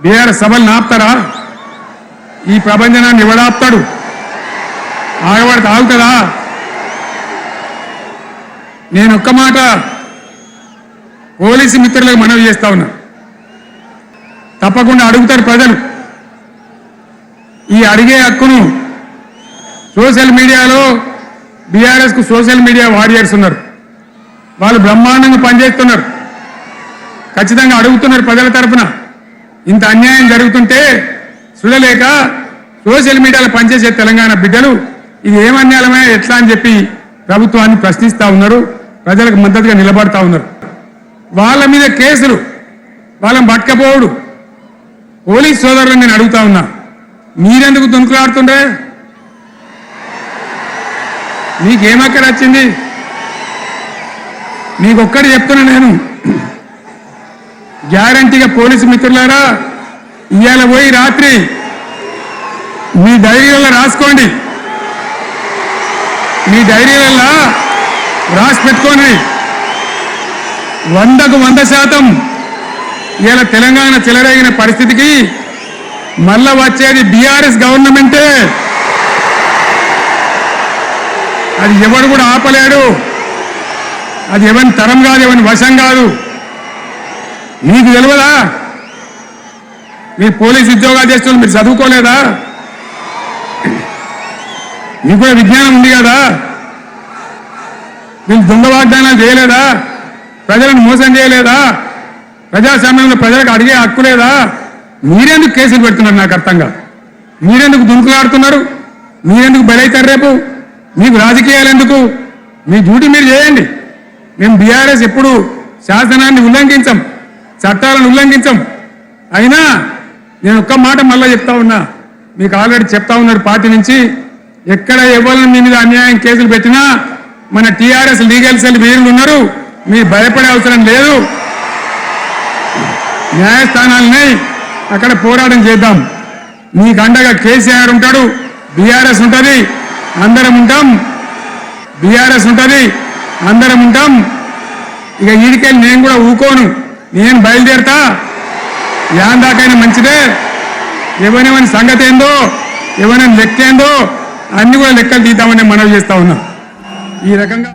BRS సభలు నాపుతారా? ఈ ప్రభంజనాన్ని ఎవడాపుతాడు? ఆగబడితే ఆగుతుందా? నేను ఒక్క మాట పోలీసు మిత్రులకు మనవి చేస్తా ఉన్నా, తప్పకుండా అడుగుతారు ప్రజలు. ఈ అడిగే హక్కును సోషల్ మీడియాలో బీఆర్ఎస్కు సోషల్ మీడియా వారియర్స్ ఉన్నారు, వాళ్ళు బ్రహ్మాండంగా పనిచేస్తున్నారు, ఖచ్చితంగా అడుగుతున్నారు ప్రజల తరఫున. ఇంత అన్యాయం జరుగుతుంటే చూడలేక సోషల్ మీడియాలో పనిచేసే తెలంగాణ బిడ్డలు ఇది ఏమన్యాయమే ఎట్లా అని చెప్పి ప్రభుత్వాన్ని ప్రశ్నిస్తూ ఉన్నారు, ప్రజలకు మద్దతుగా నిలబడతా ఉన్నారు. వాళ్ళ మీద కేసులు, వాళ్ళని పట్టుకపోవడు. పోలీస్ సోదరులను నేను అడుగుతా ఉన్నా, మీరెందుకు దునుకులాడుతుండే? మీకేమక్కడ వచ్చింది? మీకొక్కటి చెప్తున్నా నేను, గ్యారంటీగా పోలీసు మిత్రులారా, ఇవాళ పోయి రాత్రి మీ డైరీలలో రాసుకోండి, మీ డైరీలలో రాసి పెట్టుకోండి. 100కు 100% ఇవాళ తెలంగాణ చెలరేగిన పరిస్థితికి మళ్ళా వచ్చేది బీఆర్ఎస్ గవర్నమెంటే. అది ఎవడు కూడా ఆపలేడు, అది ఎవరి తరం కాదు, ఎవరి వశం కాదు. మీకు తెలియదా? మీరు పోలీసు ఉద్యోగాలు చేస్తున్నారు, మీరు చదువుకోలేదా? మీకు కూడా విజ్ఞానం ఉంది కదా? మీరు దొంగ వాగ్దానాలు చేయలేదా? ప్రజలను మోసం చేయలేదా? ప్రజాస్వామ్యంలో ప్రజలకు అడిగే హక్కు లేదా? మీరెందుకు కేసులు పెడుతున్నారు? నాకు అర్థం కాదు. మీరెందుకు దుంకులాడుతున్నారు? మీరెందుకు బలైతారు? రేపు మీకు రాజకీయాలు ఎందుకు? మీ డ్యూటీ మీరు చేయండి. మేము బీఆర్ఎస్ ఎప్పుడు శాసనాన్ని ఉల్లంఘించం, చట్టాలను ఉల్లంఘించం. అయినా నేను ఒక్క మాట మళ్ళీ చెప్తా ఉన్నా, మీకు ఆల్రెడీ చెప్తా ఉన్నారు పార్టీ నుంచి, ఎక్కడ ఎవరిని మీ మీద అన్యాయం కేసులు పెట్టినా మన టీఆర్ఎస్ లీగల్ సెల్ వీరులు ఉన్నారు, మీరు భయపడే అవసరం లేదు. న్యాయస్థానాలని అక్కడ పోరాటం చేద్దాం. మీకు అండగా కేసీఆర్ ఉంటాడు, బీఆర్ఎస్ ఉంటుంది, అందరం ఉంటాం. బీఆర్ఎస్ ఉంటుంది, అందరం ఉంటాం. ఇక ఈడికెళ్ళి నేను కూడా ఊకోను, నేను బయలుదేరతా. యాందాకైనా మంచిదే. ఎవరెవరి సంగతి ఏందో, ఎవరైనా లెక్క ఏందో అన్ని కూడా లెక్కలు తీద్దామని మనవి చేస్తా ఉన్నా. ఈ రకంగా